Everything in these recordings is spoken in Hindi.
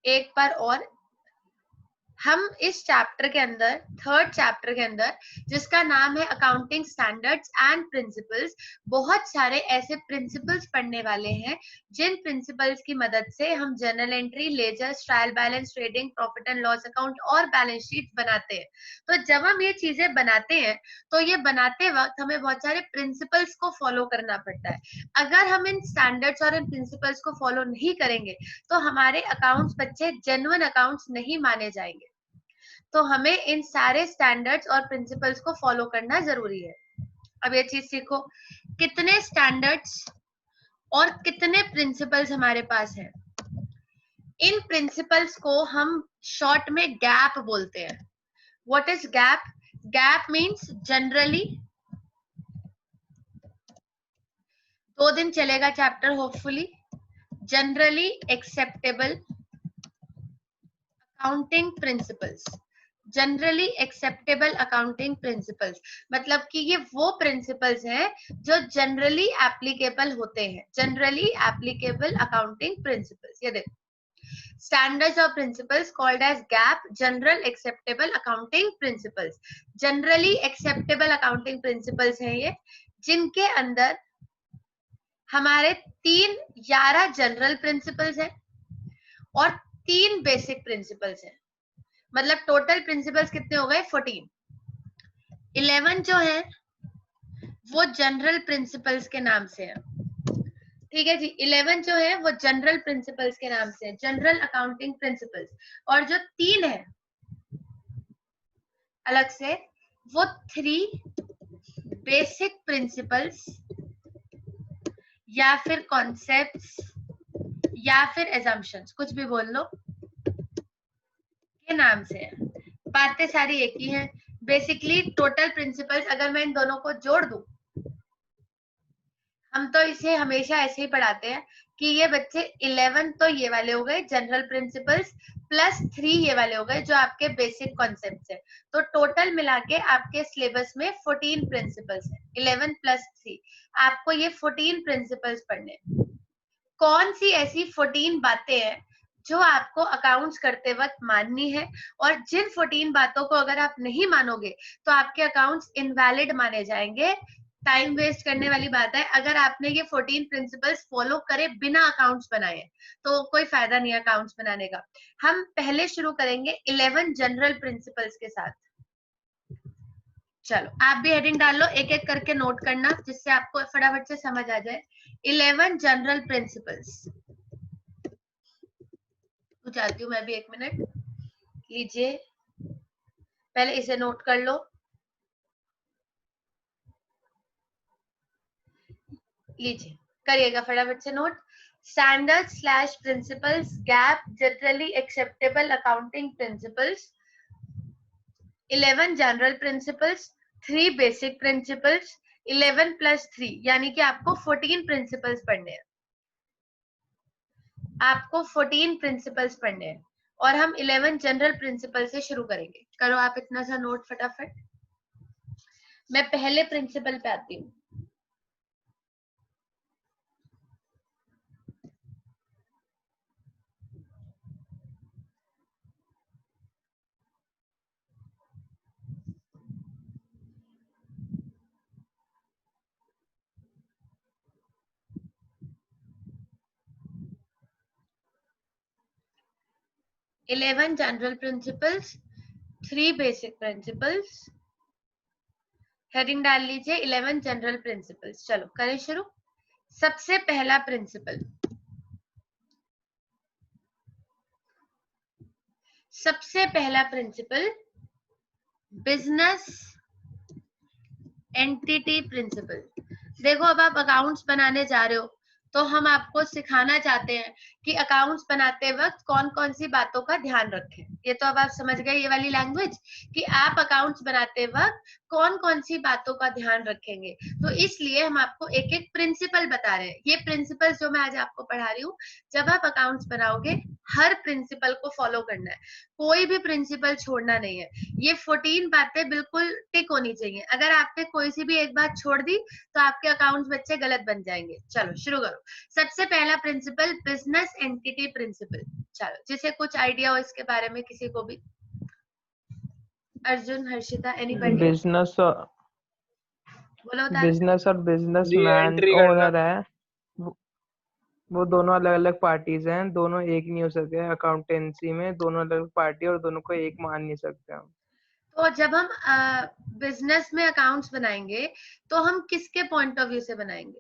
एक बार और हम इस चैप्टर के अंदर, थर्ड चैप्टर के अंदर, जिसका नाम है अकाउंटिंग स्टैंडर्ड्स एंड प्रिंसिपल्स, बहुत सारे ऐसे प्रिंसिपल्स पढ़ने वाले हैं जिन प्रिंसिपल्स की मदद से हम journal entry, ledgers, trial balance, trading, profit and loss account और बैलेंस शीट बनाते हैं। तो जब हम ये चीजें बनाते हैं तो ये बनाते वक्त हमें बहुत सारे प्रिंसिपल्स को फॉलो करना पड़ता है। अगर हम इन स्टैंडर्ड्स और इन प्रिंसिपल्स को फॉलो नहीं करेंगे तो हमारे अकाउंट्स बच्चे जेन्युइन अकाउंट्स नहीं माने जाएंगे। तो हमें इन सारे स्टैंडर्ड्स और प्रिंसिपल्स को फॉलो करना जरूरी है। अब ये चीज सीखो, कितने स्टैंडर्ड्स और कितने प्रिंसिपल्स हमारे पास हैं। इन प्रिंसिपल्स को हम शॉर्ट में गैप बोलते हैं। What is gap? Gap means generally, 2 दिन चलेगा chapter hopefully, generally acceptable accounting principles. Generally acceptable accounting principles मतलब कि ये वो प्रिंसिपल्स हैं जो जनरली एप्लीकेबल होते हैं। जनरली एप्लीकेबल अकाउंटिंग प्रिंसिपल्स, ये देखो, स्टैंडर्ड्स और principles called age gap, general acceptable accounting principles. Generally acceptable accounting principles हैं ये, जिनके अंदर हमारे 11 जनरल प्रिंसिपल्स हैं और 3 बेसिक प्रिंसिपल्स हैं। मतलब टोटल प्रिंसिपल्स कितने हो गए? 14। 11 जो है वो जनरल प्रिंसिपल्स के नाम से है। ठीक है जी, 11 जो है वो जनरल प्रिंसिपल्स के नाम से है, जनरल अकाउंटिंग प्रिंसिपल्स। और जो 3 है अलग से, वो 3 बेसिक प्रिंसिपल्स या फिर कॉन्सेप्ट्स या फिर एजम्पशंस, कुछ भी बोल लो, के नाम से है। बातें सारी एक ही हैं। बेसिकली टोटल प्रिंसिपल्स अगर मैं इन दोनों को जोड़ दूं, हम तो इसे हमेशा ऐसे ही पढ़ाते हैं कि ये बच्चे 11 तो ये वाले हो गए जनरल प्रिंसिपल्स प्लस 3 ये वाले हो गए जो आपके बेसिक कॉन्सेप्ट्स है। तो टोटल मिला के आपके सिलेबस में 14 प्रिंसिपल्स है। 11 प्लस 3, आपको ये 14 प्रिंसिपल्स पढ़ने। कौन सी ऐसी 14 बातें हैं जो आपको अकाउंट्स करते वक्त माननी है, और जिन 14 बातों को अगर आप नहीं मानोगे तो आपके अकाउंट्स इनवैलिड माने जाएंगे। टाइम वेस्ट करने वाली बात है। अगर आपने ये 14 प्रिंसिपल्स फॉलो करे बिना अकाउंट्स बनाए तो कोई फायदा नहीं है अकाउंट्स बनाने का। हम पहले शुरू करेंगे 11 जनरल प्रिंसिपल्स के साथ। चलो आप भी हेडिंग डाल लो, एक एक करके नोट करना जिससे आपको फटाफट से समझ आ जाए। 11 जनरल प्रिंसिपल्स। जाती हूँ मैं भी, 1 मिनट लीजिए, पहले इसे नोट कर लो। लीजिए करिएगा फटाफट से note. Standard slash principles, gap, generally acceptable accounting principles, 11 general principles, 3 basic principles, 11 plus 3 यानी कि आपको 14 प्रिंसिपल्स पढ़ने हैं। आपको 14 प्रिंसिपल्स पढ़ने हैं और हम 11 जनरल प्रिंसिपल से शुरू करेंगे। करो आप इतना सा नोट फटाफट। मैं पहले प्रिंसिपल पे आती हूँ। Eleven general principles, 3 basic principles. Heading डाल लीजिए 11 जनरल प्रिंसिपल्स। चलो करें शुरू। सबसे पहला प्रिंसिपल, सबसे पहला प्रिंसिपल बिजनेस एंटिटी प्रिंसिपल। देखो अब आप अकाउंट्स बनाने जा रहे हो तो हम आपको सिखाना चाहते हैं कि अकाउंट्स बनाते वक्त कौन कौन सी बातों का ध्यान रखें। ये तो अब आप समझ गए ये वाली लैंग्वेज कि आप अकाउंट्स बनाते वक्त कौन कौन सी बातों का ध्यान रखेंगे। तो इसलिए हम आपको एक एक प्रिंसिपल बता रहे हैं। ये प्रिंसिपल जो मैं आज आपको पढ़ा रही हूँ, जब आप अकाउंट्स बनाओगे हर प्रिंसिपल को फॉलो करना है, कोई भी प्रिंसिपल छोड़ना नहीं है। ये 14 बातें बिल्कुल टिक होनी चाहिए। अगर आपने कोई सी भी एक बात छोड़ दी तो आपके अकाउंट्स बच्चे गलत बन जाएंगे। चलो शुरू करो। सबसे पहला प्रिंसिपल बिजनेस एंटिटी प्रिंसिपल। चलो जिसे कुछ आइडिया हो इसके बारे में, किसी को भी, अर्जुन, हर्षिता, एनीबॉडी? बिजनेस बोलो बता। बिजनेस और बिजनेसमैन ओनर है, वो दोनों अलग अलग पार्टीज हैं, दोनों एक नहीं हो सकते। अकाउंटेंसी में दोनों अलग अलग पार्टी और दोनों को एक मान नहीं सकते हम। तो जब हम बिजनेस में अकाउंट्स बनाएंगे तो हम किसके पॉइंट ऑफ व्यू से बनाएंगे?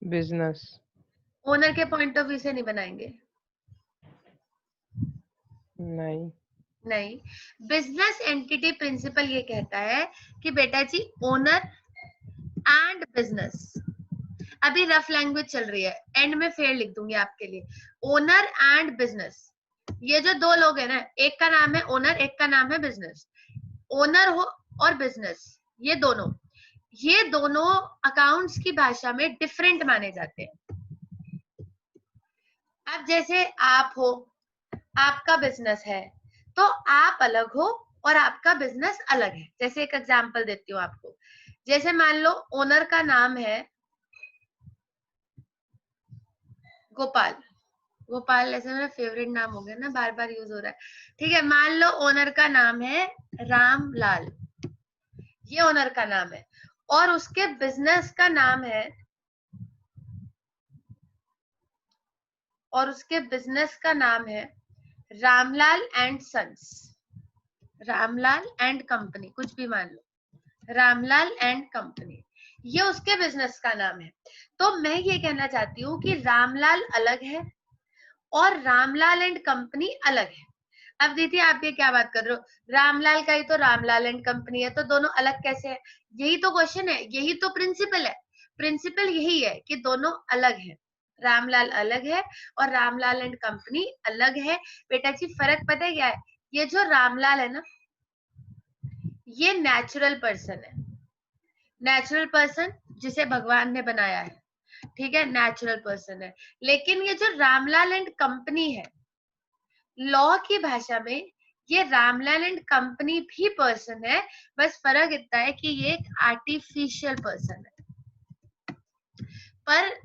बिजनेस। ओनर के पॉइंट ऑफ व्यू से नहीं बनाएंगे। नहीं नहीं, बिजनेस एंटिटी प्रिंसिपल ये कहता है कि बेटा जी ओनर एंड बिजनेस, अभी रफ लैंग्वेज चल रही है, एंड में फेयर लिख दूंगी आपके लिए। ओनर एंड बिजनेस, ये जो दो लोग हैं ना, एक का नाम है ओनर, एक का नाम है बिजनेस। ओनर हो और बिजनेस, ये दोनों अकाउंट्स की भाषा में डिफरेंट माने जाते हैं। अब जैसे आप हो, आपका बिजनेस है, तो आप अलग हो और आपका बिजनेस अलग है। जैसे एक एग्जांपल देती हूँ आपको। जैसे मान लो ओनर का नाम है गोपाल। गोपाल ऐसे मेरा फेवरेट नाम हो गया ना, बार बार यूज हो रहा है। ठीक है, मान लो ओनर का नाम है रामलाल, ये ओनर का नाम है, और उसके बिजनेस का नाम है, और उसके बिजनेस का नाम है Ramlal and sons, Ramlal and company, कुछ भी मान लो, रामलाल एंड कंपनी, ये उसके बिजनेस का नाम है। तो मैं ये कहना चाहती हूँ कि रामलाल अलग है और रामलाल एंड कंपनी अलग है। अब दीदी आप ये क्या बात कर रहे हो, रामलाल का ही तो रामलाल एंड कंपनी है, तो दोनों अलग कैसे है? यही तो क्वेश्चन है, यही तो प्रिंसिपल है। प्रिंसिपल यही है कि दोनों अलग है, रामलाल अलग है और रामलाल एंड कंपनी अलग है। बेटा जी फर्क पता है क्या है? ये जो रामलाल है ना, ये नेचुरल पर्सन है, नेचुरल पर्सन जिसे भगवान ने बनाया है, ठीक है, नेचुरल पर्सन है। लेकिन ये जो रामलाल एंड कंपनी है, लॉ की भाषा में ये रामलाल एंड कंपनी भी पर्सन है, बस फर्क इतना है कि ये एक आर्टिफिशियल पर्सन है। पर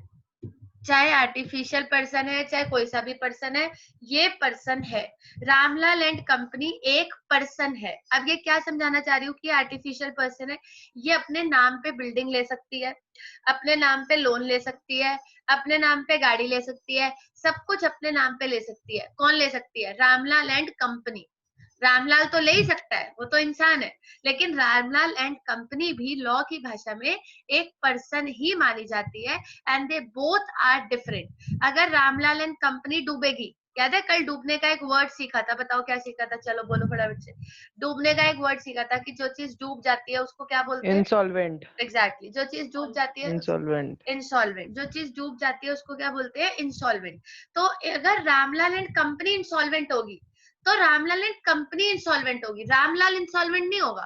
चाहे आर्टिफिशियल पर्सन है चाहे कोई सा भी पर्सन है, ये पर्सन है। रामलाल एंड कंपनी एक पर्सन है। अब ये क्या समझाना चाह रही हूँ कि आर्टिफिशियल पर्सन है, ये अपने नाम पे बिल्डिंग ले सकती है, अपने नाम पे लोन ले सकती है, अपने नाम पे गाड़ी ले सकती है, सब कुछ अपने नाम पे ले सकती है। कौन ले सकती है? Ramlal and company. रामलाल तो ले ही सकता है, वो तो इंसान है, लेकिन रामलाल एंड कंपनी भी लॉ की भाषा में एक पर्सन ही मानी जाती है, and they both are different. अगर रामलाल एंड कंपनी डूबेगी, याद है कल डूबने का एक वर्ड सीखा था, बताओ क्या सीखा था? चलो बोलो फटाफट से। डूबने का एक वर्ड सीखा था कि जो चीज डूब जाती है उसको क्या बोलते हैं? इंसॉल्वेंट। एग्जैक्टली, जो चीज डूब जाती है, इंसॉल्वेंट। इंसॉल्वेंट, जो चीज डूब जाती है उसको क्या बोलते हैं? इंसॉल्वेंट। तो अगर रामलाल एंड कंपनी इंसॉल्वेंट होगी तो रामलाल एंड कंपनी इंसॉल्वेंट होगी, रामलाल इंसॉल्वेंट नहीं होगा।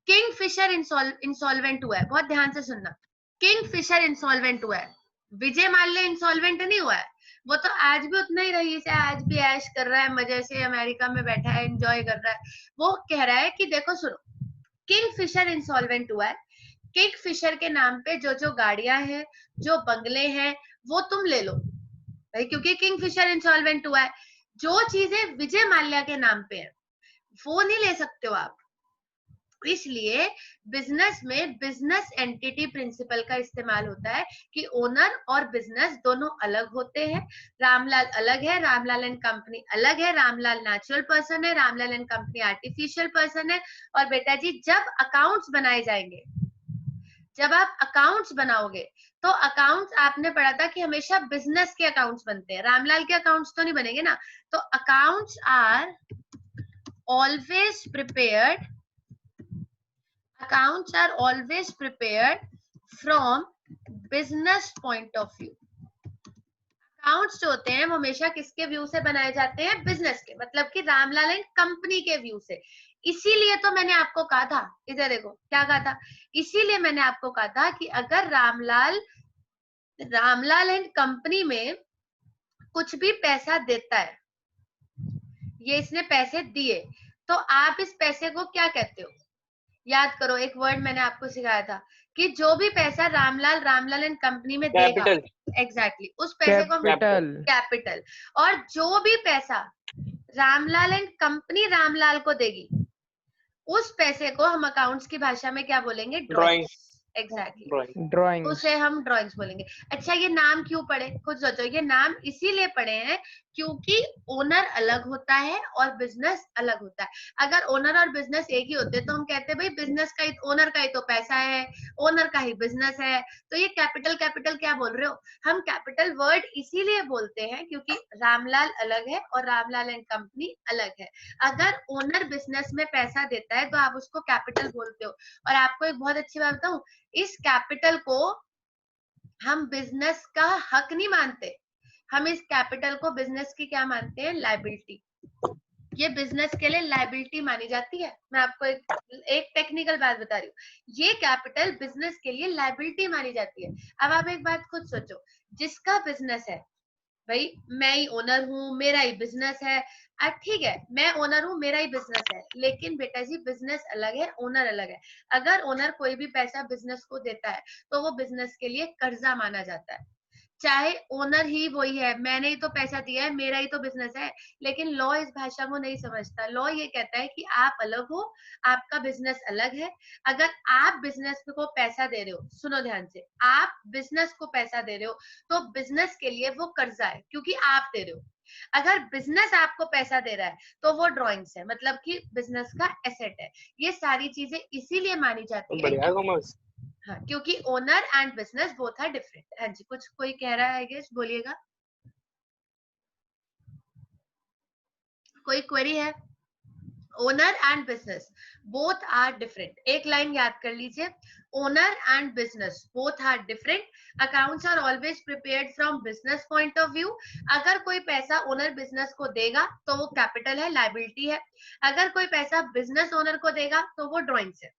किंग फिशर इंसॉल्वेंट हुआ है, बहुत ध्यान से सुनना। किंग फिशर इंसॉल्वेंट हुआ है, विजय माल्या इंसॉल्वेंट नहीं हुआ है। वो तो आज भी उतना ही रईस है, आज भी ऐश कर रहा है, मजे से अमेरिका में बैठा है, एंजॉय कर रहा है। वो कह रहा है कि देखो सुनो, किंग फिशर इंसॉल्वेंट हुआ है, किंग फिशर के नाम पे जो जो गाड़ियां हैं, जो बंगले हैं, वो तुम ले लो भाई, क्योंकि किंग फिशर इंसॉल्वेंट हुआ है। जो चीजें विजय माल्या के नाम पे है वो नहीं ले सकते हो आप। इसलिए बिजनेस में बिजनेस एंटिटी प्रिंसिपल का इस्तेमाल होता है कि ओनर और बिजनेस दोनों अलग होते हैं। रामलाल अलग है, रामलाल एंड कंपनी अलग है, रामलाल नेचुरल पर्सन है, Ramlal and company artificial person है। और बेटा जी जब अकाउंट्स बनाए जाएंगे, जब आप अकाउंट्स बनाओगे तो अकाउंट्स आपने पढ़ा था कि हमेशा बिजनेस के अकाउंट्स बनते हैं, रामलाल के अकाउंट्स तो नहीं बनेंगे ना। तो accounts are always prepared, accounts are always prepared from business point of view। Accounts जो होते हैं वो हमेशा किसके व्यू से बनाए जाते हैं? बिजनेस के, मतलब कि रामलाल एंड कंपनी के व्यू से। इसीलिए तो मैंने आपको कहा था, इधर देखो क्या कहा था, इसीलिए मैंने आपको कहा था कि अगर रामलाल एंड कंपनी में कुछ भी पैसा देता है, ये इसने पैसे दिए, तो आप इस पैसे को क्या कहते हो? याद करो, एक वर्ड मैंने आपको सिखाया था कि जो भी पैसा रामलाल एंड कंपनी में देगा, एग्जैक्टली उस पैसे को कैपिटल, और जो भी पैसा रामलाल एंड कंपनी रामलाल को देगी, उस पैसे को हम अकाउंट्स की भाषा में क्या बोलेंगे? ड्रॉइंग्स। एग्जैक्टली, ड्राइंग, उसे हम ड्राइंग्स बोलेंगे। अच्छा, ये नाम क्यों पड़े? खुद सोचो, ये नाम इसीलिए पड़े हैं क्योंकि ओनर अलग होता है और बिजनेस अलग होता है। अगर ओनर और बिजनेस एक ही होते तो हम कहते भाई बिजनेस का ही, ओनर का ही तो पैसा है, ओनर का ही बिजनेस है, तो ये कैपिटल कैपिटल क्या बोल रहे हो? हम कैपिटल वर्ड इसीलिए बोलते हैं क्योंकि रामलाल अलग है और रामलाल एंड कंपनी अलग है। अगर ओनर बिजनेस में पैसा देता है तो आप उसको कैपिटल बोलते हो। और आपको एक बहुत अच्छी बात बताऊं, इस कैपिटल को हम बिजनेस का हक नहीं मानते, हम इस कैपिटल को बिजनेस की क्या मानते हैं? लायबिलिटी। ये बिजनेस के लिए लायबिलिटी मानी जाती है। मैं आपको एक टेक्निकल बात बता रही हूँ, ये कैपिटल बिजनेस के लिए लायबिलिटी मानी जाती है। अब आप एक बात खुद सोचो, जिसका बिजनेस है, भाई मैं ही ओनर हूँ, मेरा ही बिजनेस है, ठीक है, मैं ओनर हूँ, मेरा ही बिजनेस है, लेकिन बेटा जी बिजनेस अलग है, ओनर अलग है। अगर ओनर कोई भी पैसा बिजनेस को देता है तो वो बिजनेस के लिए कर्जा माना जाता है, चाहे ओनर ही वही है, मैंने ही तो पैसा दिया है, मेरा ही तो बिजनेस है। लेकिन लॉ इस भाषा को नहीं समझता। लॉ ये कहता है कि आप अलग हो, आपका बिजनेस अलग है। अगर आप बिजनेस को पैसा दे रहे हो, सुनो ध्यान से, आप बिजनेस को पैसा दे रहे हो तो बिजनेस के लिए वो कर्जा है क्योंकि आप दे रहे हो। अगर बिजनेस आपको पैसा दे रहा है तो वो ड्रॉइंग्स है, मतलब कि बिजनेस का एसेट है। ये सारी चीजें इसीलिए मानी जाती है हाँ, क्योंकि owner and business both are different. हाँ जी, कुछ कोई कह रहा है, गेस बोलिएगा, कोई क्वेरी है? Owner and business both are different. एक लाइन याद कर लीजिए, owner and business both are different. Accounts are always prepared from business point of view. अगर कोई पैसा ओनर बिजनेस को देगा तो वो कैपिटल है, लायबिलिटी है। अगर कोई पैसा बिजनेस ओनर को देगा तो वो ड्रॉइंग्स है।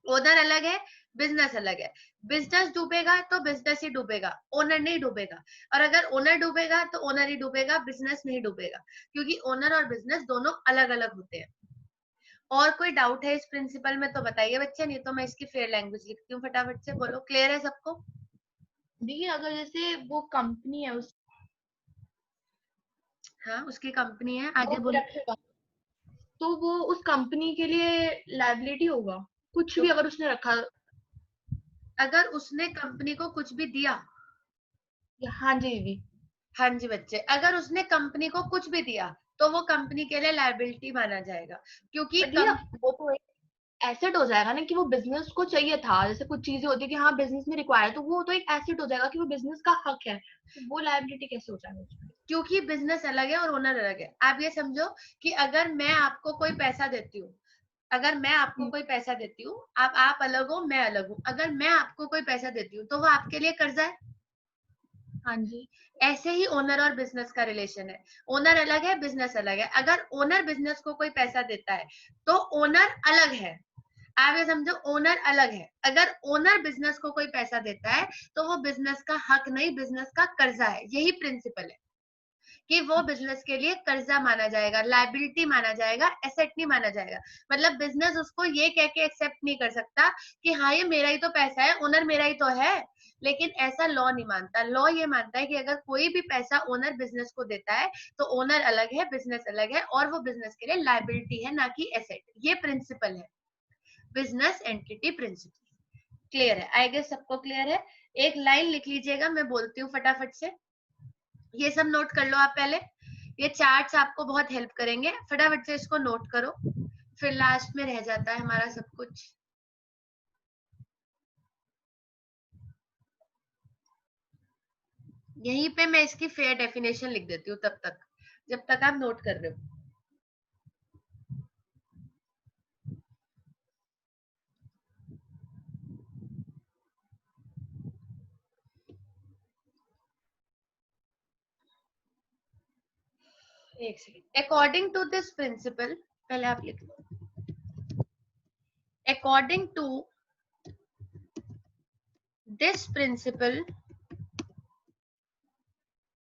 ओनर अलग है, बिजनेस अलग है। बिजनेस डूबेगा तो बिजनेस ही डूबेगा, ओनर नहीं डूबेगा। और अगर ओनर डूबेगा तो ओनर ही डूबेगा, बिजनेस नहीं डूबेगा, क्योंकि ओनर और बिजनेस दोनों अलग अलग होते हैं। और कोई डाउट है इस प्रिंसिपल में तो बताइए बच्चे, नहीं तो मैं इसकी फेयर लैंग्वेज लिखती हूँ। फटाफट से बोलो, क्लियर है सबको? देखिए, अगर जैसे वो कंपनी है हाँ, उसकी कंपनी है, आगे बोलो। तो वो उस कंपनी के लिए लायबिलिटी होगा, कुछ भी अगर उसने रखा। अगर उसने कंपनी को कुछ भी दिया, हाँ जी दीदी। हाँ जी बच्चे, अगर उसने कंपनी को कुछ भी दिया तो वो कंपनी के लिए लायबिलिटी माना जाएगा, क्योंकि वो तो एसेट हो जाएगा ना कि वो बिजनेस को चाहिए था। जैसे कुछ चीजें होती है कि हाँ बिजनेस में रिक्वायर, तो वो तो एक एसेट हो जाएगा कि वो बिजनेस का हक है, तो वो लायबिलिटी कैसे हो जाएगा? क्योंकि बिजनेस अलग है और ओनर अलग है। आप ये समझो कि अगर मैं आपको कोई पैसा देती हूँ, अगर मैं आपको कोई पैसा देती हूँ, आप अलग हो, मैं अलग हूँ, अगर मैं आपको कोई पैसा देती हूँ तो वो आपके लिए कर्जा है। हाँ जी। ऐसे ही ओनर और बिजनेस का रिलेशन है, ओनर अलग है, बिजनेस अलग है। अगर ओनर बिजनेस को कोई पैसा देता है तो ओनर अलग है। आप ये समझो, ओनर अलग है। अगर ओनर बिजनेस को कोई पैसा देता है तो वो बिजनेस का हक नहीं, बिजनेस का कर्जा है। यही प्रिंसिपल है कि वो बिजनेस के लिए कर्जा माना जाएगा, लायबिलिटी माना जाएगा, एसेट नहीं माना जाएगा। मतलब बिजनेस उसको ये कह के एक्सेप्ट नहीं कर सकता कि हाँ ये मेरा ही तो पैसा है, ओनर मेरा ही तो है। लेकिन ऐसा लॉ नहीं मानता। लॉ ये मानता है कि अगर कोई भी पैसा ओनर बिजनेस को देता है तो ओनर अलग है, बिजनेस अलग है, और वो बिजनेस के लिए लायबिलिटी है, ना कि एसेट। ये प्रिंसिपल है, बिजनेस एंटिटी प्रिंसिपल। क्लियर है? आई गेस सबको क्लियर है। एक लाइन लिख लीजिएगा, मैं बोलती हूँ फटाफट से। ये सब नोट कर लो आप पहले, ये चार्ट्स आपको बहुत हेल्प करेंगे। फटाफट से इसको नोट करो, फिर लास्ट में रह जाता है हमारा सब कुछ। यहीं पे मैं इसकी फेयर डेफिनेशन लिख देती हूँ तब तक, जब तक आप नोट कर रहे हो। एक second. According to this principle, पहले आप लिख लो। According to this principle,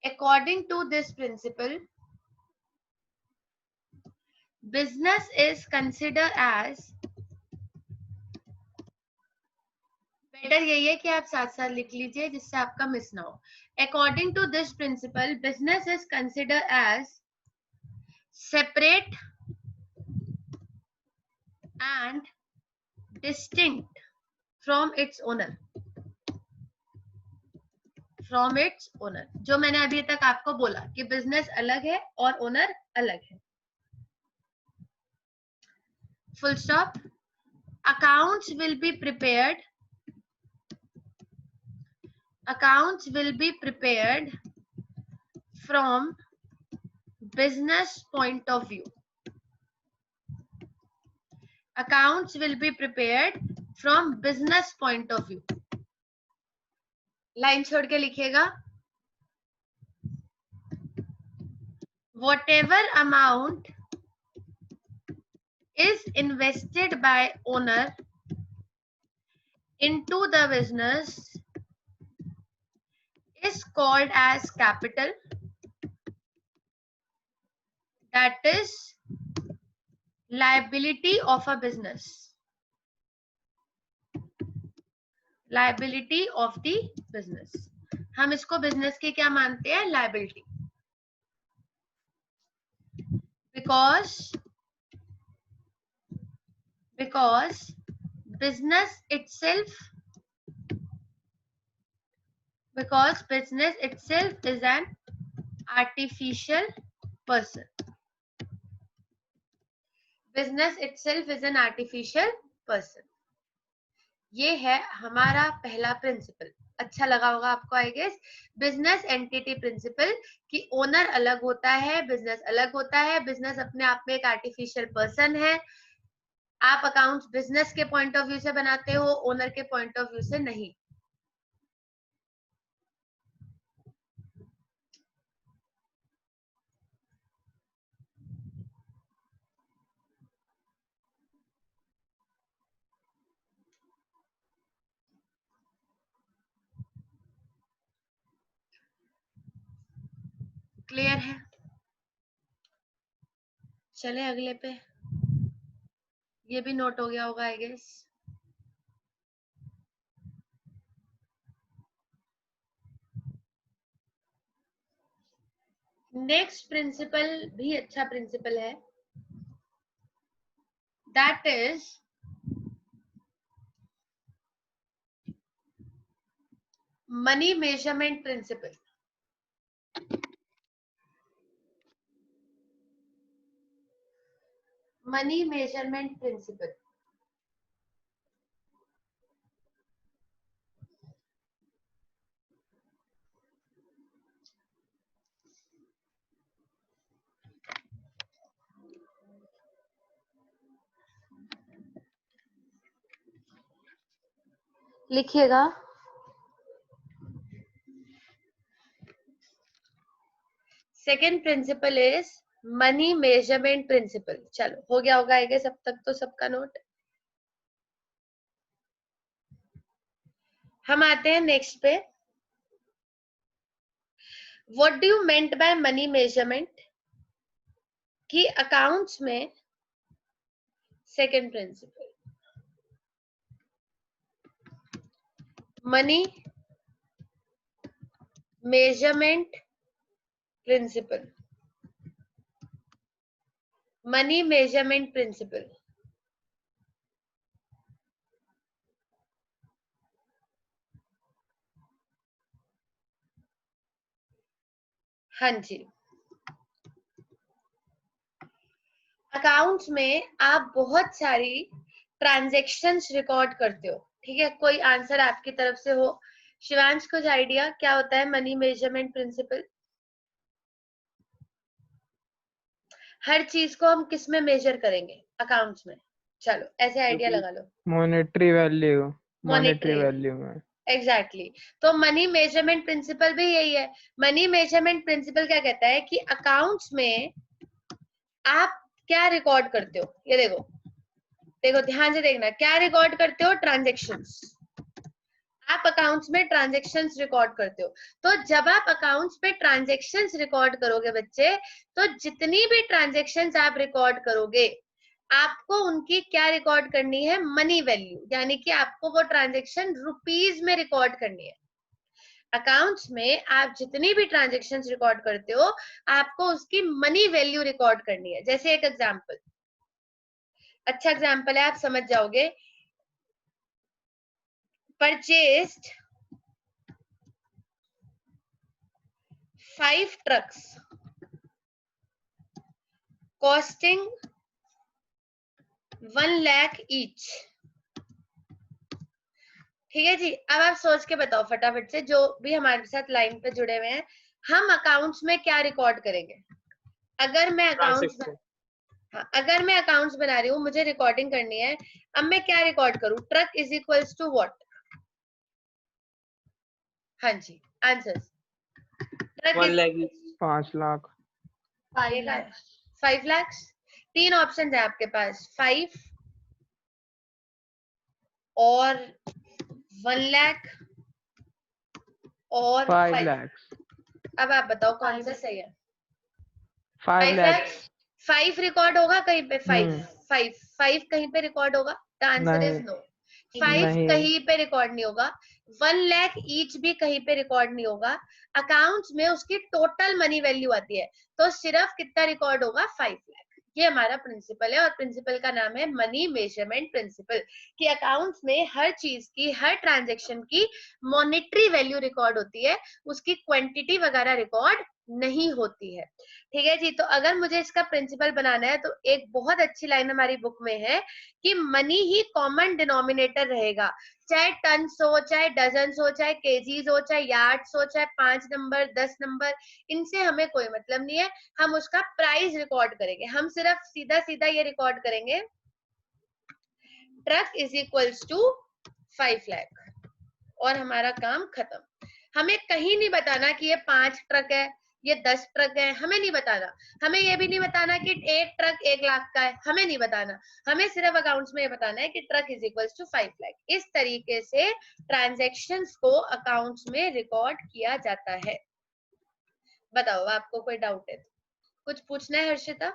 According to this principle, business is considered as, better यही है कि आप साथ साथ लिख लीजिए जिससे आपका मिस ना हो. According to this principle, business is considered as separate and distinct from its owner. From its owner. जो मैंने अभी तक आपको बोला कि बिजनेस अलग है और ओनर अलग है. Full stop. Accounts will be prepared. Accounts will be prepared from business point of view. Accounts will be prepared from business point of view. Line छोड़ के लिखिएगा. Whatever amount is invested by owner into the business is called as capital. That is liability of a business. Liability of the business. हम इसको बिजनेस की क्या मानते हैं? Liability. Because business itself is an artificial person. Business itself is an artificial person. ये है हमारा पहला प्रिंसिपल. अच्छा लगा होगा आपको I guess. Business entity principle कि ओनर अलग होता है, बिजनेस अलग होता है. बिजनेस अपने आप में एक आर्टिफिशियल पर्सन है. आप अकाउंट्स बिजनेस के पॉइंट ऑफ व्यू से बनाते हो, ओनर के पॉइंट ऑफ व्यू से नहीं. क्लियर है? चले अगले पे. ये भी नोट हो गया होगा आई गेस. नेक्स्ट प्रिंसिपल भी अच्छा प्रिंसिपल है. That is money measurement principle. Money measurement principle. लिखिएगा. Second principle is money measurement principle. चलो हो गया होगा आई गेस अब तक तो सबका नोट. हम आते हैं नेक्स्ट पे. What do you meant by money measurement? कि अकाउंट्स में second principle money measurement principle. Money measurement principle. हाँ जी. अकाउंट्स में आप बहुत सारी ट्रांजैक्शंस रिकॉर्ड करते हो. ठीक है, कोई आंसर आपकी तरफ से हो. शिवांश कुछ आइडिया क्या होता है मनी मेजरमेंट प्रिंसिपल? हर चीज को हम किस में मेजर करेंगे? अकाउंट्स में. चलो ऐसे आइडिया लगा लो. मॉनेटरी वैल्यू में. एग्जैक्टली. तो मनी मेजरमेंट प्रिंसिपल भी यही है. मनी मेजरमेंट प्रिंसिपल क्या कहता है कि अकाउंट्स में आप क्या रिकॉर्ड करते हो? ये देखो ध्यान से देखना. क्या रिकॉर्ड करते हो? ट्रांजैक्शंस. आप अकाउंट्स में ट्रांजैक्शंस रिकॉर्ड करते हो, तो जब आप अकाउंट्स पे ट्रांजैक्शंस रिकॉर्ड करोगे बच्चे, तो जितनी भी ट्रांजैक्शंस आप रिकॉर्ड करोगे, आपको उनकी क्या रिकॉर्ड करनी है? मनी वैल्यू, यानी कि आपको वो ट्रांजैक्शन रुपीज में रिकॉर्ड करनी है। अकाउंट्स में आप जितनी भी ट्रांजैक्शंस रिकॉर्ड करते हो, आपको उसकी मनी वैल्यू रिकॉर्ड करनी है। जैसे एक एग्जांपल, अच्छा एग्जांपल है, आप समझ जाओगे। Purchased 5 trucks costing 1 lakh each। ठीक है जी, अब आप सोच के बताओ फटाफट से, जो भी हमारे साथ लाइन पे जुड़े हुए हैं, हम अकाउंट्स में क्या रिकॉर्ड करेंगे? अगर मैं अकाउंट्स हाँ, अगर मैं अकाउंट्स बना रही हूँ, मुझे रिकॉर्डिंग करनी है, अब मैं क्या रिकॉर्ड करूँ? Truck is equals to what? हाँ जी, answer. Truck 1 lakh 5 lakh 5 lakh 5 lakh. 3 option है आपके पास, 5 और 1 लाख और 5 लाख। अब आप बताओ कौन सा सही है? 5 लाख 5 रिकॉर्ड होगा कहीं पे? 5 कहीं पे रिकॉर्ड होगा? The answer is no. 5 कहीं पे रिकॉर्ड नहीं होगा। 1 लाख ईच भी कहीं पे रिकॉर्ड नहीं होगा। अकाउंट्स में उसकी टोटल मनी वैल्यू आती है, तो सिर्फ कितना रिकॉर्ड होगा? 5 लाख। ये हमारा प्रिंसिपल है, और प्रिंसिपल का नाम है मनी मेजरमेंट प्रिंसिपल, कि अकाउंट्स में हर चीज की, हर ट्रांजैक्शन की मॉनेटरी वैल्यू रिकॉर्ड होती है, उसकी क्वांटिटी वगैरह रिकॉर्ड नहीं होती है। ठीक है जी, तो अगर मुझे इसका प्रिंसिपल बनाना है, तो एक बहुत अच्छी लाइन हमारी बुक में है कि मनी ही कॉमन डिनोमिनेटर रहेगा, चाहे टन्स हो, चाहे डजन्स हो, चाहे केजीज हो, चाहे यार्ड्स हो, चाहे 5 नंबर 10 नंबर, इनसे हमें कोई मतलब नहीं है। हम उसका प्राइस रिकॉर्ड करेंगे, हम सिर्फ सीधा सीधा ये रिकॉर्ड करेंगे, truck is equals to 5 lakh, और हमारा काम खत्म। हमें कहीं नहीं बताना कि ये 5 ट्रक है, ये 10 ट्रक है, हमें नहीं बताना। हमें ये भी नहीं बताना कि एक ट्रक 1 लाख का है, हमें नहीं बताना। हमें सिर्फ अकाउंट्स में ये बताना है कि truck is equals to 5 lakh. इस तरीके से ट्रांजैक्शंस को अकाउंट्स में रिकॉर्ड किया जाता है। बताओ, आपको कोई डाउट है? कुछ पूछना है हर्षिता?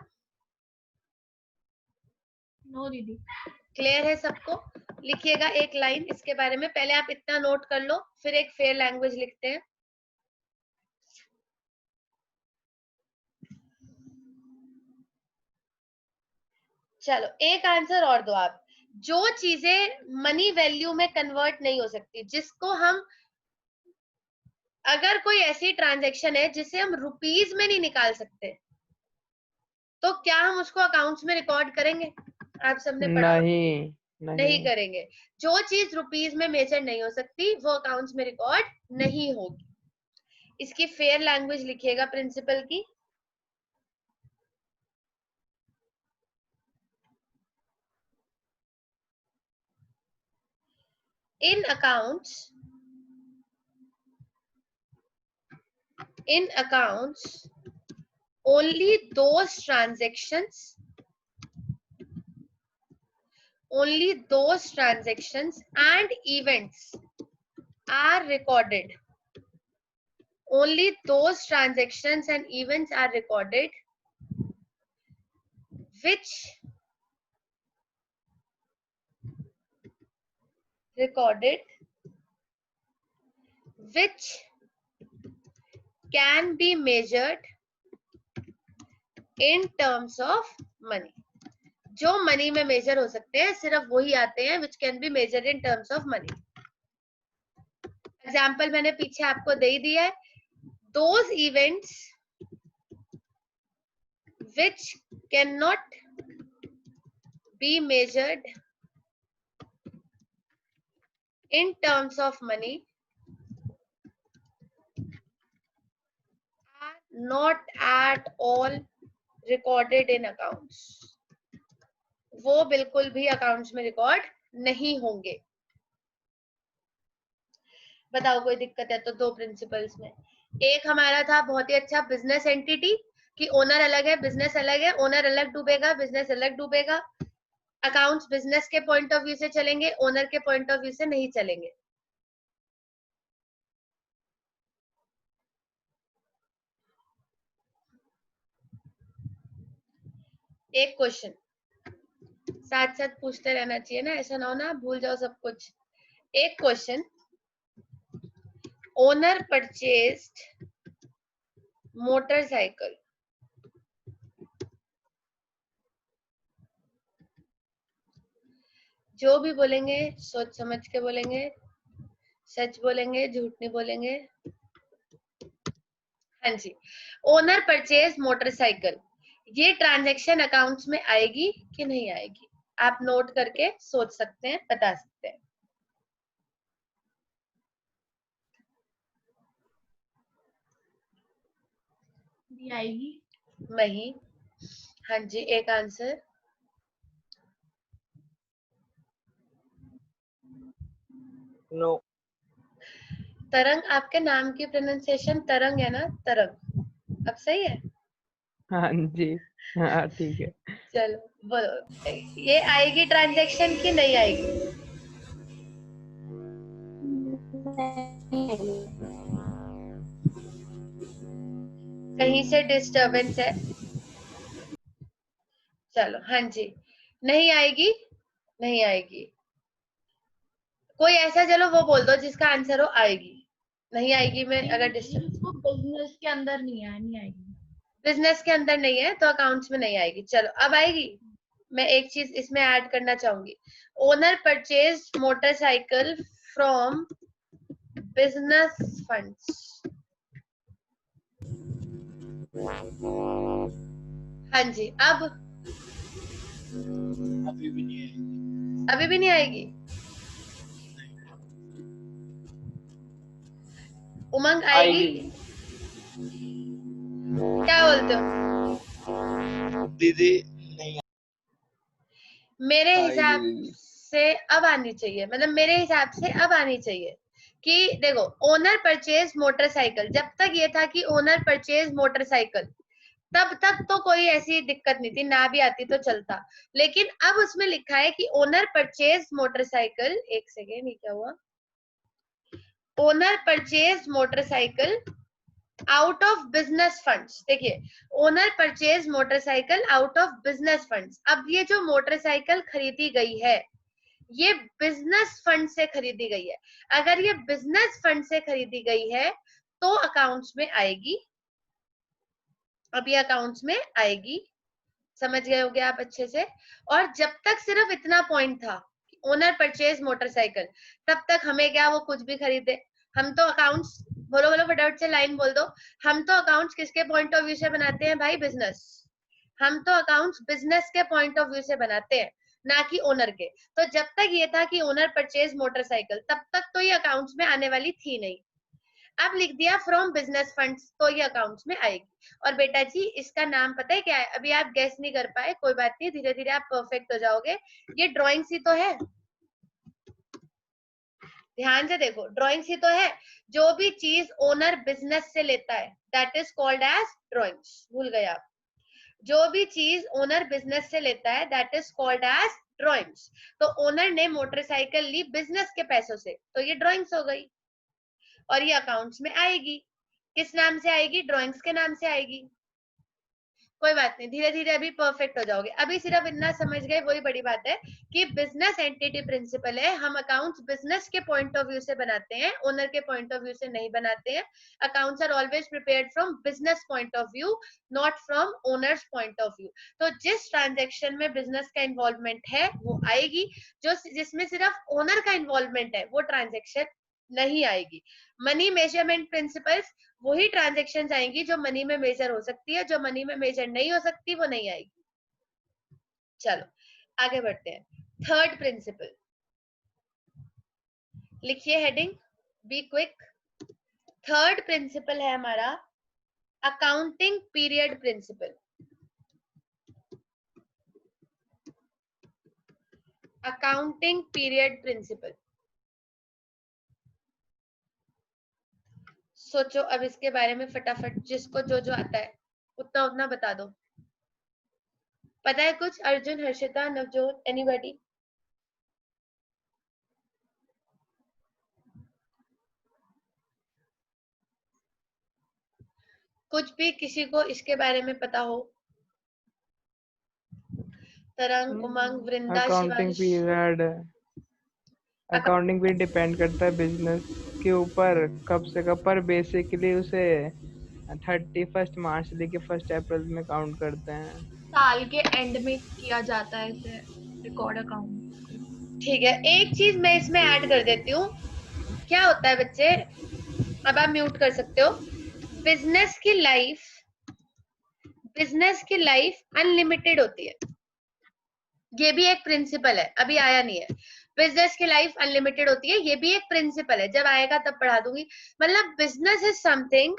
नो दीदी। क्लियर है सबको? लिखिएगा एक लाइन इसके बारे में, पहले आप इतना नोट कर लो, फिर एक फेयर लैंग्वेज लिखते हैं। चलो एक आंसर और दो आप। जो चीजें मनी वैल्यू में कन्वर्ट नहीं हो सकती, जिसको हम, अगर कोई ऐसी ट्रांजैक्शन है जिसे हम रुपीज में नहीं निकाल सकते, तो क्या हम उसको अकाउंट्स में रिकॉर्ड करेंगे? आप सबने पढ़ा? नहीं करेंगे। जो चीज रुपीज में मेजर नहीं हो सकती, वो अकाउंट्स में रिकॉर्ड नहीं होगी। इसकी फेयर लैंग्वेज लिखिएगा प्रिंसिपल की। in accounts only those transactions and events are recorded. Only those transactions and events are recorded which can be measured in terms of money. जो मनी में मेजर हो सकते हैं, सिर्फ वही आते हैं which can be measured in terms of money. Example मैंने पीछे आपको दे ही दिया है। Those events which cannot be measured in terms of money are not at all recorded in accounts. वो बिल्कुल भी अकाउंट्स में रिकॉर्ड नहीं होंगे। बताओ कोई दिक्कत है तो? दो प्रिंसिपल्स में, एक हमारा था बहुत ही अच्छा, बिजनेस एंटिटी, कि ओनर अलग है, बिजनेस अलग है, ओनर अलग डूबेगा, बिजनेस अलग डूबेगा। अकाउंट्स बिजनेस के पॉइंट ऑफ व्यू से चलेंगे, ओनर के पॉइंट ऑफ व्यू से नहीं चलेंगे। एक क्वेश्चन साथ साथ पूछते रहना चाहिए ना, ऐसा ना हो ना भूल जाओ सब कुछ। एक क्वेश्चन, ओनर परचेस्ड मोटरसाइकिल, जो भी बोलेंगे सोच समझ के बोलेंगे, सच बोलेंगे झूठ नहीं बोलेंगे। हाँ जी, ओनर परचेज मोटरसाइकिल, ये ट्रांजैक्शन अकाउंट्स में आएगी कि नहीं आएगी? आप नोट करके सोच सकते हैं, बता सकते हैं। नहीं आएगी। नहीं। हाँ जी, एक आंसर। नो। तरंग, आपके नाम की प्रोनाउंसिएशन तरंग है ना? तरंग, अब सही है? हाँ जी, हाँ ठीक है। चलो बोलो, ये आएगी ट्रांजैक्शन की नहीं आएगी? कहीं से डिस्टरबेंस है? चलो हाँ जी, नहीं आएगी, नहीं आएगी। कोई ऐसा चलो वो बोल दो जिसका आंसर हो आएगी। नहीं आएगी में अगर इसको बिजनेस के अंदर नहीं आएगी। बिजनेस के अंदर नहीं है तो अकाउंट्स में नहीं आएगी। चलो अब आएगी। मैं एक चीज इसमें ऐड करना चाहूंगी, owner purchase motorcycle from business funds. हाँ जी, अब अभी भी नहीं आएगी। अभी भी नहीं आएगी। उमंग आएगी? क्या बोलते हो दीदी? नहीं मेरे हिसाब आएगी। से अब आनी चाहिए, मतलब मेरे हिसाब से अब आनी चाहिए कि देखो, ओनर परचेज मोटरसाइकिल, जब तक ये था कि ओनर परचेज मोटरसाइकिल, तब तक तो कोई ऐसी दिक्कत नहीं थी, ना भी आती तो चलता। लेकिन अब उसमें लिखा है कि ओनर परचेज मोटरसाइकिल, एक सेकेंड, ये क्या हुआ, owner purchase motorcycle out of business funds. देखिए, owner purchase motorcycle out of business funds. अब ये जो मोटरसाइकिल खरीदी गई है, ये बिजनेस फंड से खरीदी गई है। अगर ये बिजनेस फंड से खरीदी गई है तो अकाउंट्स में आएगी। अब ये अकाउंट्स में आएगी, समझ गए होगे आप अच्छे से। और जब तक सिर्फ इतना पॉइंट था, ओनर परचेज मोटरसाइकिल, तब तक हमें क्या वो कुछ भी खरीदे। हम तो अकाउंट्स, बोलो बोलो फटाफट से लाइन बोल दो, हम तो अकाउंट्स किसके पॉइंट ऑफ व्यू से बनाते हैं भाई? बिजनेस। हम तो अकाउंट्स बिजनेस के पॉइंट ऑफ व्यू से बनाते हैं, ना कि ओनर के। तो जब तक ये था कि ओनर परचेज मोटरसाइकिल, तब तक तो ये अकाउंट्स में आने वाली थी नहीं। अब लिख दिया फ्रॉम बिजनेस फंड्स, तो ये अकाउंट्स में आएगी। और बेटा जी इसका नाम पता है क्या है? अभी आप गेस नहीं कर पाए, कोई बात नहीं, धीरे धीरे आप परफेक्ट हो जाओगे। ये ड्राइंग्स ही तो है, ध्यान से देखो, ड्राइंग्स ही तो है। जो भी चीज ओनर बिजनेस से लेता है that is called as drawings. भूल गए आप? जो भी चीज ओनर बिजनेस से लेता है that is called as drawings. तो ओनर ने मोटरसाइकिल ली बिजनेस के पैसों से, तो ये ड्राइंग्स हो गई और ये अकाउंट्स में आएगी। किस नाम से आएगी? ड्राइंग्स के नाम से आएगी। कोई बात नहीं, धीरे धीरे अभी परफेक्ट हो जाओगे। अभी सिर्फ इतना समझ गए, वही बड़ी बात है कि बिजनेस एंटिटी प्रिंसिपल है। हम अकाउंट्स बिजनेस के पॉइंट ऑफ व्यू से बनाते हैं, ओनर के पॉइंट ऑफ व्यू से नहीं बनाते हैं। Accounts are always prepared from business point of view, not from owner's point of view. तो जिस ट्रांजेक्शन में बिजनेस का इन्वॉल्वमेंट है वो आएगी, जो जिसमें सिर्फ ओनर का इन्वॉल्वमेंट है वो ट्रांजेक्शन नहीं आएगी। मनी मेजरमेंट प्रिंसिपल्स, वही ट्रांजेक्शन आएंगी जो मनी में मेजर हो सकती है, जो मनी में मेजर नहीं हो सकती वो नहीं आएगी। चलो आगे बढ़ते हैं। थर्ड प्रिंसिपल, लिखिए heading, be quick. Third principle है हमारा accounting period principle. Accounting period principle, सोचो अब इसके बारे में फटाफट, जिसको जो जो आता है उतना उतना बता दो। पता है कुछ? अर्जुन, हर्षिता, नवजोत, एनीबॉडी? कुछ भी किसी को इसके बारे में पता हो? Tarang, Umang, Vrinda, accounting Shivansh. Period, accounting period depend करता है बिजनेस के ऊपर कब से कब, पर बेसिकली उसे 31 मार्च लेके 1 अप्रैल में काउंट करते हैं। साल के एंड में किया जाता है इसे रिकॉर्ड अकाउंट। ठीक है, एक चीज मैं इसमें ऐड कर देती हूँ। क्या होता है बच्चे, अब आप म्यूट कर सकते हो। बिजनेस की लाइफ अनलिमिटेड होती है, ये भी एक प्रिंसिपल है, अभी आया नहीं है। बिजनेस की लाइफ अनलिमिटेड होती है, ये भी एक प्रिंसिपल है, जब आएगा तब पढ़ा दूंगी। मतलब बिजनेस इज समथिंग,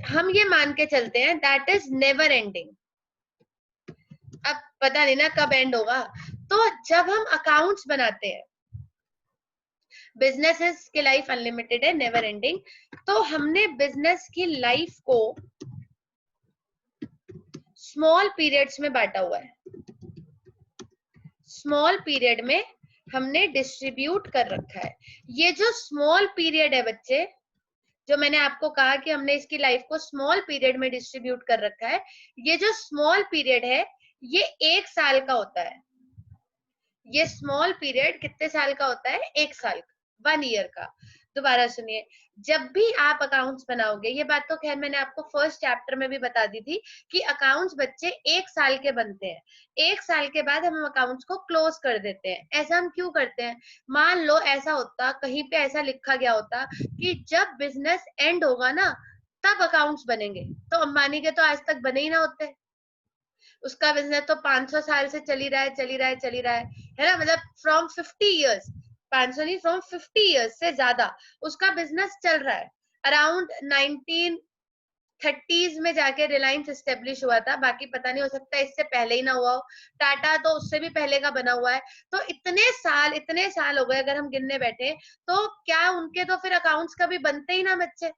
हम ये मान के चलते हैं दैट इज नेवर एंडिंग। अब पता नहीं ना कब एंड होगा। तो जब हम अकाउंट्स बनाते हैं, बिजनेस की लाइफ अनलिमिटेड है, नेवर एंडिंग, तो हमने बिजनेस की लाइफ को स्मॉल पीरियड्स में बांटा हुआ है। स्मॉल पीरियड में हमने डिस्ट्रीब्यूट कर रखा है। ये जो स्मॉल पीरियड है बच्चे, जो मैंने आपको कहा कि हमने इसकी लाइफ को स्मॉल पीरियड में डिस्ट्रीब्यूट कर रखा है, ये जो स्मॉल पीरियड है ये 1 साल का होता है। ये स्मॉल पीरियड कितने साल का होता है? 1 साल का, 1 ईयर का। दोबारा सुनिए, जब भी आप अकाउंट्स बनाओगे, ये बात तो खैर मैंने आपको फर्स्ट चैप्टर में भी बता दी थी कि अकाउंट्स बच्चे 1 साल के बनते हैं। 1 साल के बाद हम अकाउंट्स को क्लोज कर देते हैं। ऐसा हम क्यों करते हैं? मान लो ऐसा होता, कहीं पे ऐसा लिखा गया होता कि जब बिजनेस एंड होगा ना तब अकाउंट्स बनेंगे, तो अंबानी के तो आज तक बने ही ना होते। उसका बिजनेस तो 500 साल से चली रहा है ना, मतलब फ्रॉम 50 इयर्स, 500 नहीं, फ्रॉम 50 इयर्स से ज्यादा उसका बिजनेस चल रहा है। अराउंड 1930s में जाके रिलायंस एस्टेब्लिश हुआ था, बाकी पता नहीं, हो सकता है इससे पहले ही ना हुआ हो। टाटा तो उससे भी पहले का बना हुआ है। तो इतने साल हो गए अगर हम गिनने बैठे, तो क्या उनके तो फिर अकाउंट्स कभी बनते ही ना बच्चे।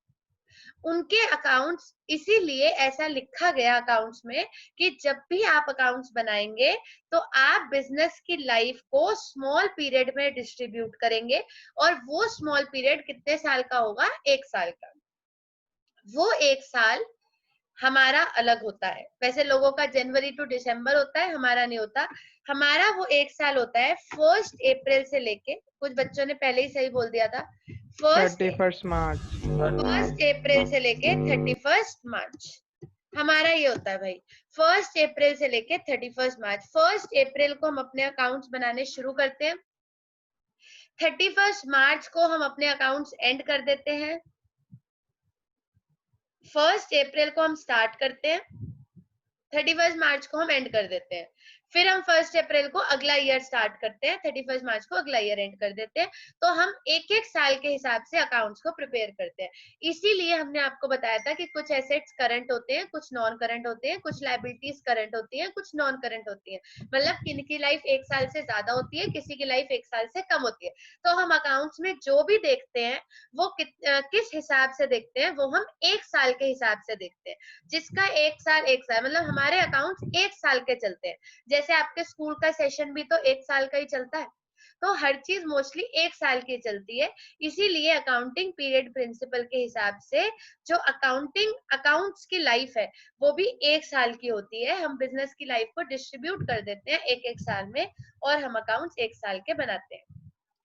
उनके अकाउंट्स इसीलिए ऐसा लिखा गया अकाउंट्स में कि जब भी आप अकाउंट्स बनाएंगे तो आप बिजनेस की लाइफ को स्मॉल पीरियड में डिस्ट्रीब्यूट करेंगे, और वो स्मॉल पीरियड कितने साल का होगा? 1 साल का। वो 1 साल हमारा अलग होता है। वैसे लोगों का जनवरी टू दिसंबर होता है, हमारा नहीं होता। हमारा वो 1 साल होता है 1 अप्रैल से लेके, कुछ बच्चों ने पहले ही सही बोल दिया था, 31 मार्च 1 अप्रैल से लेके 31 मार्च हमारा ये होता है भाई। 1 अप्रैल से लेके 31 मार्च। 1 अप्रैल को हम अपने अकाउंट्स बनाने शुरू करते हैं, 31 मार्च को हम अपने अकाउंट्स एंड कर देते हैं। 1 अप्रैल को हम स्टार्ट करते हैं, 31 मार्च को हम एंड कर देते हैं। फिर हम 1 अप्रैल को अगला ईयर स्टार्ट करते हैं, 31 मार्च को अगला ईयर एंड कर देते हैं। तो हम एक एक साल के हिसाब से अकाउंट्स को प्रिपेयर करते हैं। इसीलिए हमने आपको बताया था कि कुछ एसेट्स करंट होते हैं, कुछ नॉन करंट होते हैं, कुछ लायबिलिटीज करंट होती हैं, कुछ नॉन करंट होती हैं। मतलब किन की लाइफ 1 साल से ज्यादा होती है, किसी की लाइफ 1 साल से कम होती है। तो हम अकाउंट्स में जो भी देखते हैं वो किस हिसाब से देखते हैं, वो हम 1 साल के हिसाब से देखते हैं। जिसका 1 साल मतलब हमारे अकाउंट्स 1 साल के चलते हैं। जैसे आपके स्कूल का सेशन भी तो 1 साल का ही चलता है, तो हर चीज मोस्टली 1 साल की चलती है। इसीलिए अकाउंटिंग पीरियड प्रिंसिपल के हिसाब से जो अकाउंट्स की लाइफ है वो भी 1 साल की होती है। हम बिजनेस की लाइफ को डिस्ट्रीब्यूट कर देते हैं एक एक साल में, और हम अकाउंट्स 1 साल के बनाते हैं।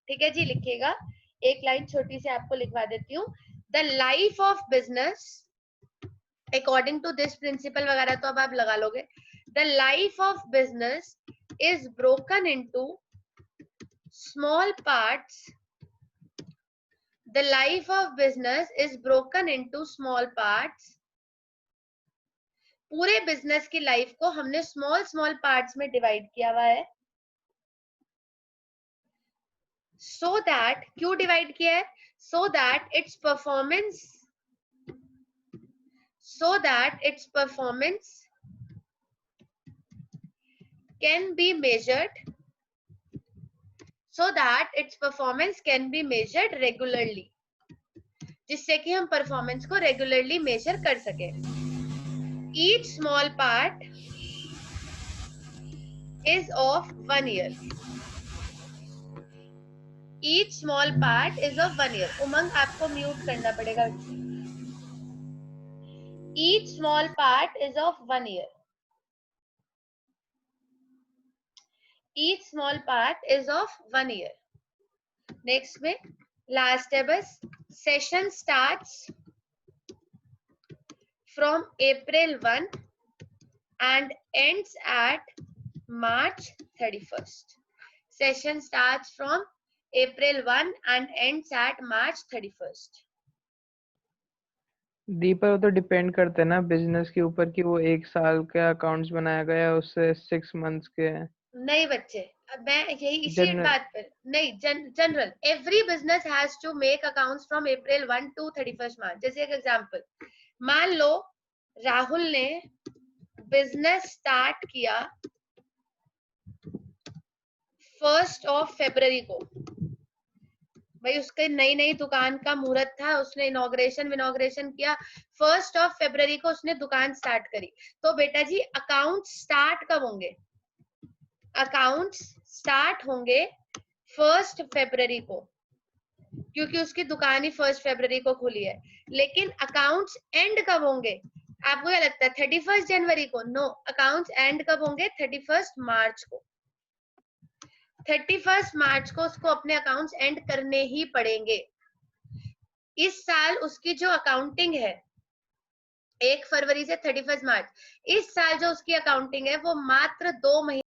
ठीक है जी, लिखिएगा, एक लाइन छोटी सी आपको लिखवा देती हूँ। The life of business according to this principle वगैरह तो अब आप लगा लोगे। The life of business is broken into small parts. The life of business is broken into small parts. पूरे बिजनेस की लाइफ को हमने स्मॉल पार्ट्स में डिवाइड किया हुआ है। So that, क्यों डिवाइड किया है? So that its performance can be measured, regularly, जिससे कि हम परफॉर्मेंस को रेगुलरली मेजर कर सके। Each small part is of 1 year. Each small part is of 1 year. उमंग आपको म्यूट करना पड़ेगा। Each small part is of 1 year. each small part is of 1 year. Next में last है बस session starts from April 1 and ends at March 31st. Session starts from April 1 and ends at March 31st. दीपक वो तो डिपेंड करते हैं ना बिजनेस के ऊपर कि वो 1 साल का अकाउंट्स बनाया गया उससे 6 मंथ्स के। नहीं बच्चे, अब मैं यही इसी General- बात पर नहीं, general every business has to make accounts from April 1 to 31st March. जैसे एक एग्जांपल, मान लो राहुल ने बिजनेस स्टार्ट किया 1st of February को, भाई उसके नई दुकान का मुहूर्त था, उसने इनॉग्रेशन किया 1st of February को उसने दुकान स्टार्ट करी। तो बेटा जी अकाउंट स्टार्ट कब होंगे? अकाउंट्स स्टार्ट होंगे 1st February को, क्योंकि उसकी दुकान ही 1st February को खुली है। लेकिन अकाउंट्स एंड कब होंगे? आपको क्या लगता है 31st जनवरी को? नो, अकाउंट्स एंड कब होंगे? 31st मार्च को। 31st मार्च को उसको अपने अकाउंट्स एंड करने ही पड़ेंगे। इस साल उसकी जो अकाउंटिंग है 1 फरवरी से 31st मार्च, इस साल जो उसकी अकाउंटिंग है वो मात्र 2 महीने